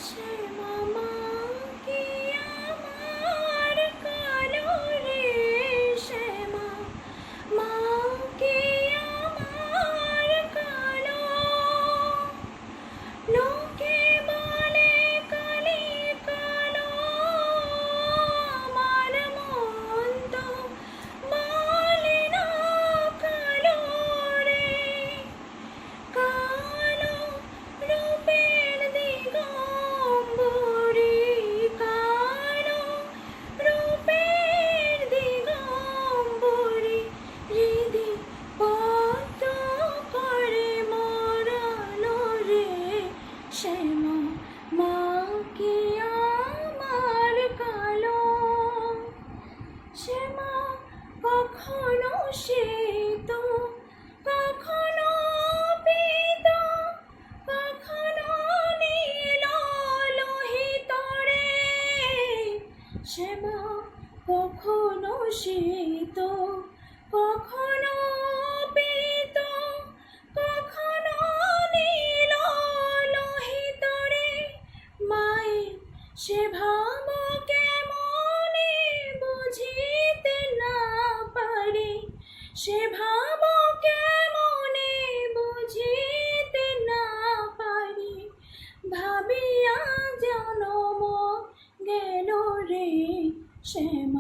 শ্যামা মা কি আমার কালো রে, শ্যামা মা কি আমার কালো। লোকে বলে কালি কালো, আমার মন তো বলে না কালো রে। কালো রূপের দিগম্বরী, কালো রূপের দিগম্বরী, হৃদি পদ্ম করে মরালো রে। শ্যামা মা কি আমার কালো। শ্যামা কখনো শ্বেত, কখনো পীত, কখনো নীল লোহিত রে। শ্যামা কখনো শ্বেত, কখনো পীত, কখনো নীল লোহিত রে। মায়ের সে ভাব কেমনে বুঝিতে না পারি, সে ভাব কেমনে বুঝিতে না পারি। ভাবিয়া জনম গেল রে শ্যামা।